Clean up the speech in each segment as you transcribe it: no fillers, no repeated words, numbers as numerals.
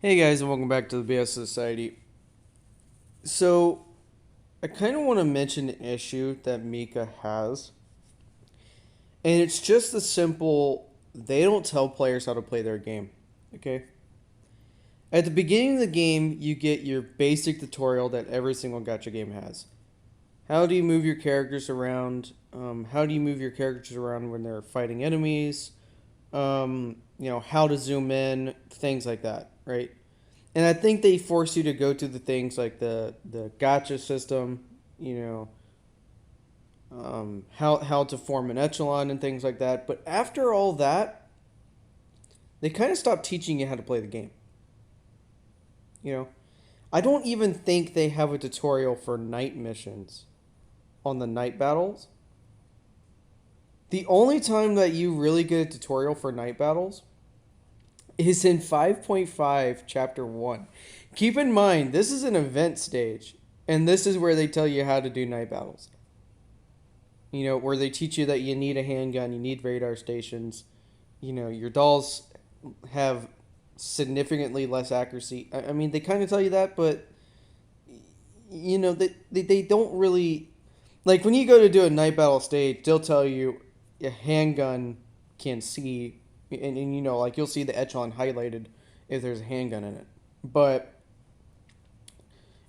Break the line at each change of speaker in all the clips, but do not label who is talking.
Hey guys, and welcome back to the theBSofSociety. So, I kind of want to mention an issue that Mika has, and it's just the simple they don't tell players how to play their game. Okay? At the beginning of the game, you get your basic tutorial that every single gacha game has. How do you move your characters around? How do you move your characters around when they're fighting enemies? How to zoom in, things like that, right? And I think they force you to go to the things like the gotcha system, how to form an echelon and things like that. But after all that, they kind of stop teaching you how to play the game. You know, I don't even think they have a tutorial for night missions on the night battles. The only time that you really get a tutorial for night battles is in 5.5 chapter 1. Keep in mind, this is an event stage, and this is where they tell you how to do night battles. Where they teach you that you need a handgun, you need radar stations, your dolls have significantly less accuracy. I mean, they kind of tell you that, but, they don't really... Like, when you go to do a night battle stage, they'll tell you a handgun can see, and like, you'll see the echelon highlighted if there's a handgun in it. But,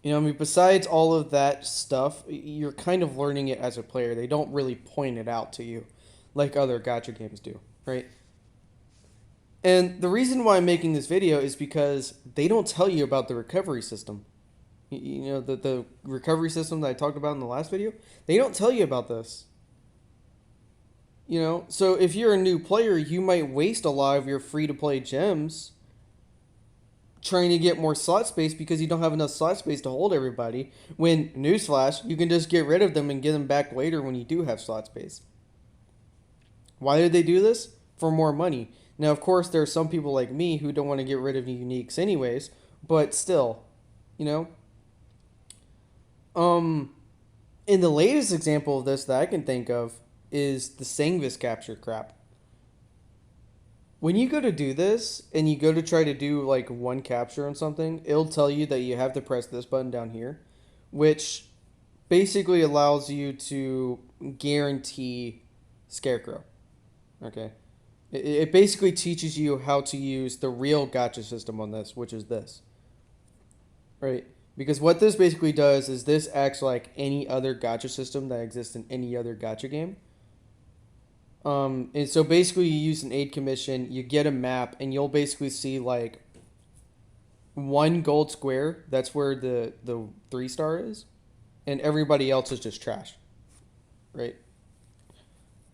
besides all of that stuff, you're kind of learning it as a player. They don't really point it out to you like other gacha games do, right? And the reason why I'm making this video is because they don't tell you about the recovery system. The recovery system that I talked about in the last video, they don't tell you about this. So if you're a new player, you might waste a lot of your free-to-play gems trying to get more slot space because you don't have enough slot space to hold everybody. When, newsflash, you can just get rid of them and get them back later when you do have slot space. Why did they do this? For more money. Now, of course, there are some people like me who don't want to get rid of uniques anyways, but still, in the latest example of this that I can think of is the Sangvis capture crap. When you go to do this and you go to try to do like one capture on something, it'll tell you that you have to press this button down here, which basically allows you to guarantee Scarecrow. Okay? It basically teaches you how to use the real gacha system on this, which is this. Right? Because what this basically does is this acts like any other gacha system that exists in any other gacha game. And so basically you use an aid commission, you get a map, and you'll basically see like one gold square, that's where the 3-star is, and everybody else is just trash. Right?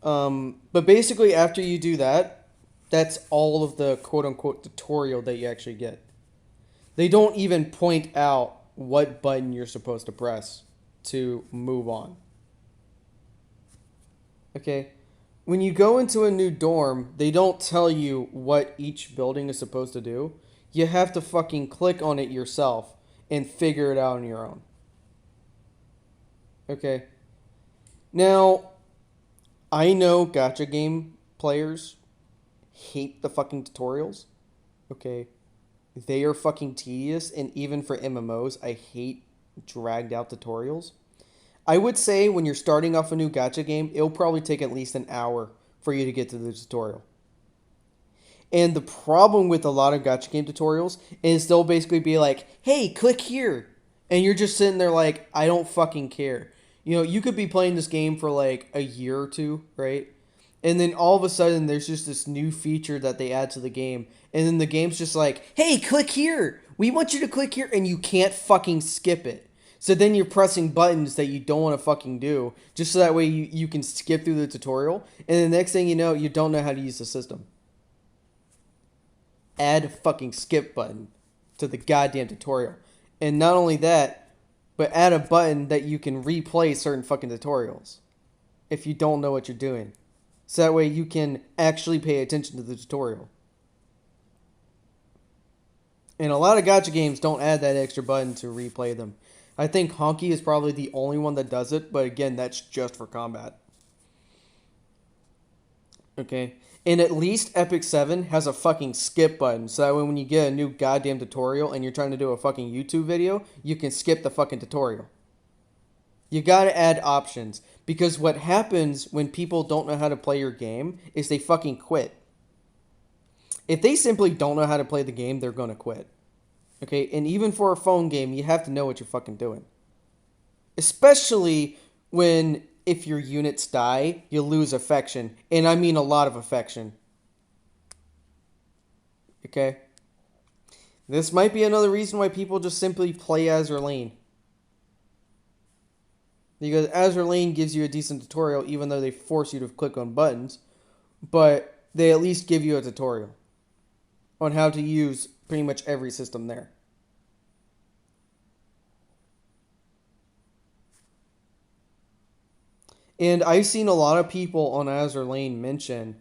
But basically after you do that, that's all of the quote-unquote tutorial that you actually get. They don't even point out what button you're supposed to press to move on. Okay? When you go into a new dorm, they don't tell you what each building is supposed to do. You have to fucking click on it yourself and figure it out on your own. Okay? Now, I know gacha game players hate the fucking tutorials. Okay? They are fucking tedious, and even for MMOs, I hate dragged out tutorials. I would say when you're starting off a new gacha game, it'll probably take at least an hour for you to get to the tutorial. And the problem with a lot of gacha game tutorials is they'll basically be like, hey, click here. And you're just sitting there like, I don't fucking care. You could be playing this game for like a year or two, right? And then all of a sudden, there's just this new feature that they add to the game. And then the game's just like, hey, click here. We want you to click here. And you can't fucking skip it. So then you're pressing buttons that you don't want to fucking do. Just so that way you can skip through the tutorial. And the next thing you know, you don't know how to use the system. Add a fucking skip button to the goddamn tutorial. And not only that, but add a button that you can replay certain fucking tutorials. If you don't know what you're doing. So that way you can actually pay attention to the tutorial. And a lot of gacha games don't add that extra button to replay them. I think Honky is probably the only one that does it, but again, that's just for combat. Okay. And at least Epic 7 has a fucking skip button, so that way when you get a new goddamn tutorial and you're trying to do a fucking YouTube video, you can skip the fucking tutorial. You gotta add options. Because what happens when people don't know how to play your game is they fucking quit. If they simply don't know how to play the game, they're gonna quit. Okay, and even for a phone game, you have to know what you're fucking doing. Especially when, if your units die, you lose affection. And I mean a lot of affection. Okay? This might be another reason why people just simply play Azur Lane. Because Azur Lane gives you a decent tutorial, even though they force you to click on buttons. But they at least give you a tutorial on how to use pretty much every system there. And I've seen a lot of people on Azur Lane mention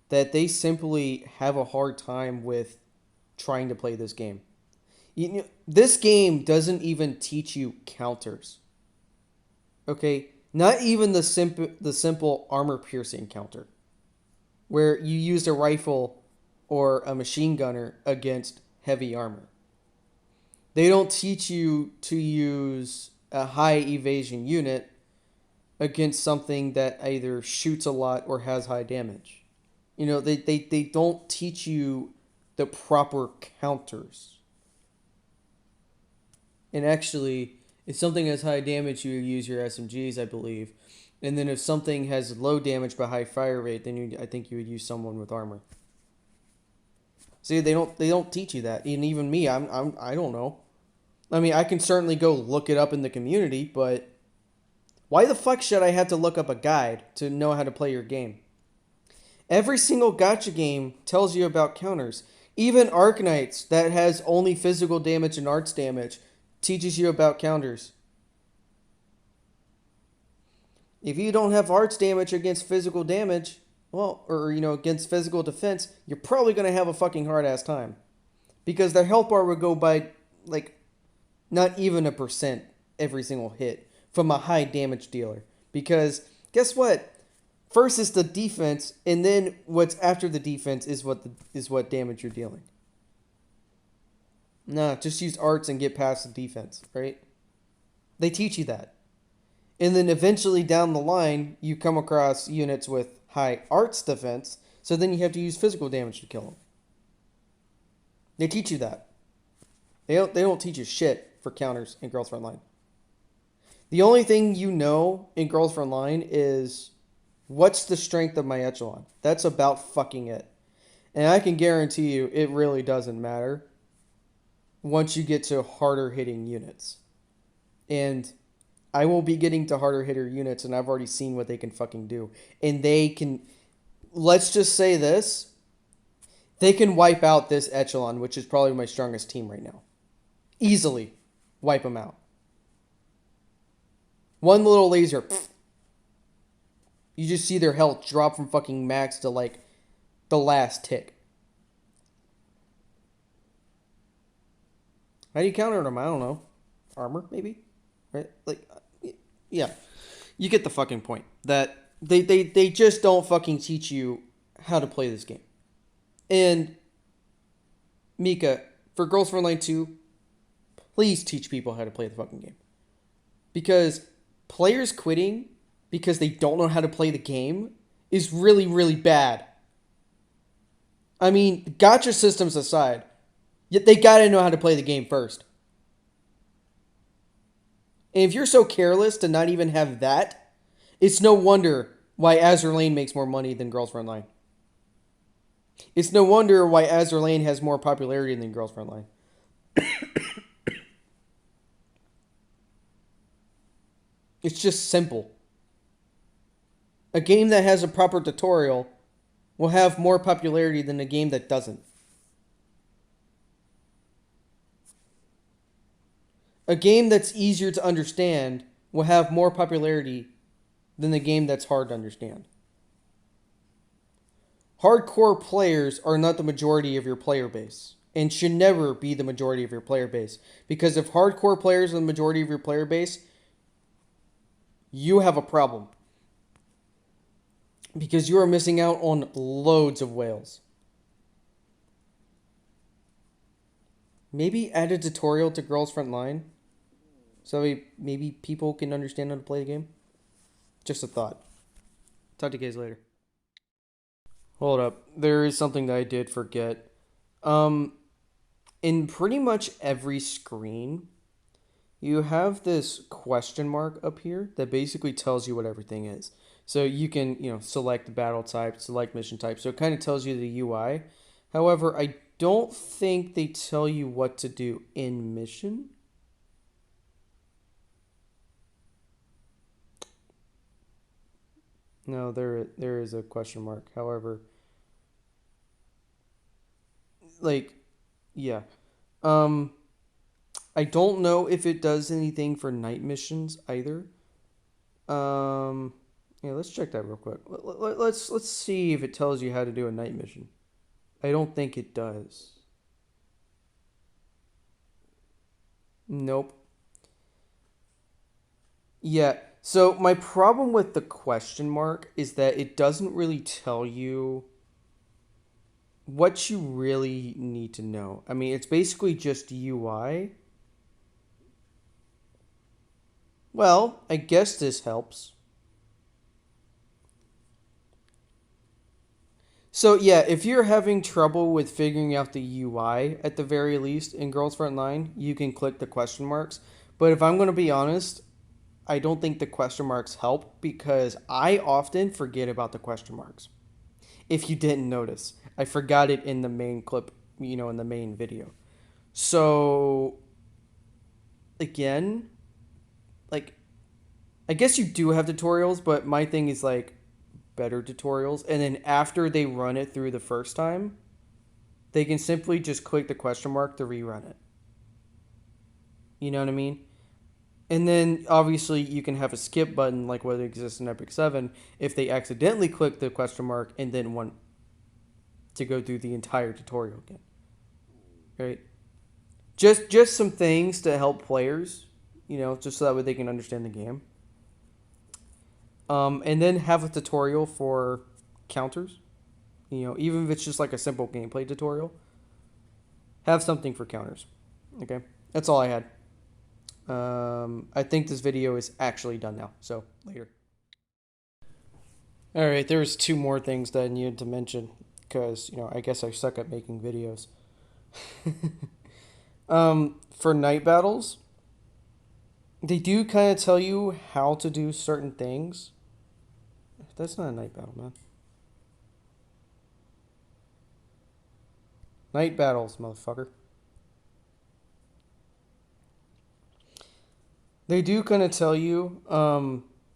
that they simply have a hard time with trying to play this game. This game doesn't even teach you counters. Okay? Not even the simple armor piercing counter, where you used a rifle or a machine gunner against heavy armor. They don't teach you to use a high evasion unit against something that either shoots a lot or has high damage. They don't teach you the proper counters. And actually, if something has high damage, you use your SMGs, I believe. And then if something has low damage but high fire rate, then I think you would use someone with armor. See, they don't teach you that. And even me, I don't know. I mean, I can certainly go look it up in the community, but why the fuck should I have to look up a guide to know how to play your game? Every single gacha game tells you about counters. Even Arknights, that has only physical damage and arts damage, teaches you about counters. If you don't have arts damage against physical damage, well, or against physical defense, you're probably going to have a fucking hard-ass time. Because their health bar would go by, like, not even 1% every single hit from a high damage dealer. Because, guess what? First is the defense, and then what's after the defense is what damage you're dealing. Nah, just use arts and get past the defense, right? They teach you that. And then eventually down the line, you come across units with high arts defense, so then you have to use physical damage to kill them. They teach you that. They don't teach you shit for counters in Girls Frontline. The only thing you know in Girls Frontline is what's the strength of my echelon. That's about fucking it. And I can guarantee you it really doesn't matter once you get to harder hitting units. And I will be getting to harder hitter units, and I've already seen what they can fucking do. And they can, let's just say this, they can wipe out this echelon, which is probably my strongest team right now. Easily wipe them out. One little laser, pfft, you just see their health drop from fucking max to like the last tick. How do you counter them? I don't know. Armor, maybe? Right? Like, yeah. You get the fucking point. That they just don't fucking teach you how to play this game. And, Mika, for Girls Frontline 2, please teach people how to play the fucking game. Because players quitting because they don't know how to play the game is really, really bad. I mean, gacha systems aside, yet they gotta know how to play the game first. And if you're so careless to not even have that, it's no wonder why Azur Lane makes more money than Girls Frontline. It's no wonder why Azur Lane has more popularity than Girls Frontline. It's just simple. A game that has a proper tutorial will have more popularity than a game that doesn't. A game that's easier to understand will have more popularity than the game that's hard to understand. Hardcore players are not the majority of your player base. and should never be the majority of your player base. Because if hardcore players are the majority of your player base, you have a problem. Because you are missing out on loads of whales. Maybe add a tutorial to Girls Frontline so maybe people can understand how to play the game. Just a thought. Talk to you guys later. Hold up. There is something that I did forget. Um, in pretty much every screen, you have this question mark up here that basically tells you what everything is. So you can, select the battle type, select mission type. So it kind of tells you the UI. However, I don't think they tell you what to do in mission. No, there is a question mark. However, like, yeah. Um, I don't know if it does anything for night missions either. Um, yeah, let's check that real quick. Let's see if it tells you how to do a night mission. I don't think it does. Nope. Yeah. So my problem with the question mark is that it doesn't really tell you what you really need to know. I mean, it's basically just UI. Well, I guess this helps. So yeah, if you're having trouble with figuring out the UI at the very least in Girls Frontline, you can click the question marks. But if I'm going to be honest, I don't think the question marks help because I often forget about the question marks. If you didn't notice, I forgot it in the main clip, in the main video. So again, like I guess you do have tutorials, but my thing is like better tutorials. And then after they run it through the first time, they can simply just click the question mark to rerun it. You know what I mean? And then obviously you can have a skip button like what exists in Epic 7 if they accidentally click the question mark and then want to go through the entire tutorial again. Right? Just some things to help players, just so that way they can understand the game. And then have a tutorial for counters. Even if it's just like a simple gameplay tutorial, have something for counters. Okay, that's all I had. I think this video is actually done now. So later. All right, there's two more things that I needed to mention because I guess I suck at making videos. For night battles, they do kind of tell you how to do certain things. That's not a night battle, man. Night battles, motherfucker. They do kind of tell you,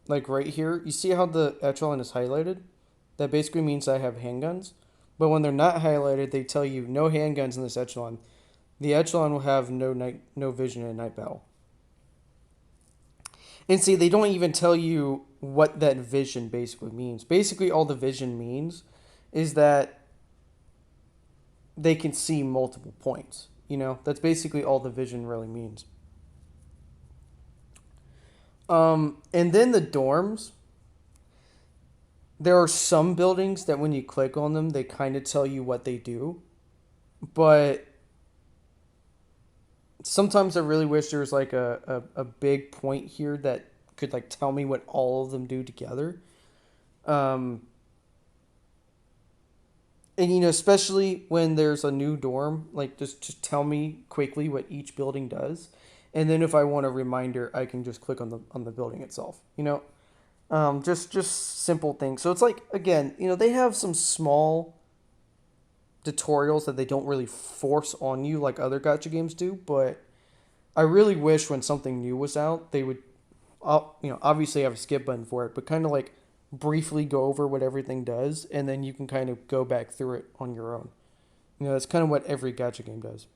like right here, you see how the echelon is highlighted? That basically means I have handguns. But when they're not highlighted, they tell you no handguns in this echelon. The echelon will have no vision in a night battle. And see, they don't even tell you what that vision basically means. Basically, all the vision means is that they can see multiple points. That's basically all the vision really means. And then the dorms. There are some buildings that when you click on them, they kind of tell you what they do. But sometimes I really wish there was like a big point here that could like tell me what all of them do together. Um, and especially when there's a new dorm, like just tell me quickly what each building does. And then if I want a reminder, I can just click on the building itself. Just simple things. So it's like again, they have some small tutorials that they don't really force on you like other gacha games do, but I really wish when something new was out, they would, obviously have a skip button for it, but kind of like briefly go over what everything does, and then you can kind of go back through it on your own. That's kind of what every gacha game does.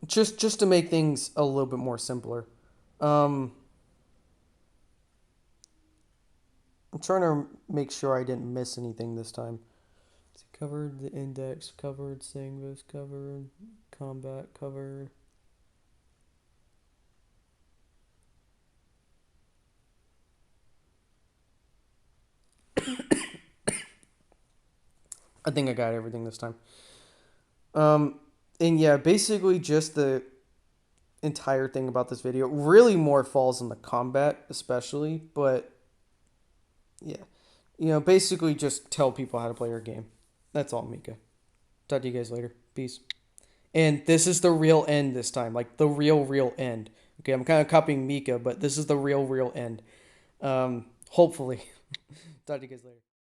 Just to make things a little bit more simpler. Um, I'm trying to make sure I didn't miss anything this time. Covered the index, covered saying this, covered combat, cover. I think I got everything this time. Um, and yeah, basically just the entire thing about this video really more falls on the combat, especially. But yeah, basically just tell people how to play your game. That's all, Mika. Talk to you guys later. Peace. And this is the real end this time, like the real end. Okay, I'm kind of copying Mika, but this is the real end. Hopefully. Talk to you guys later.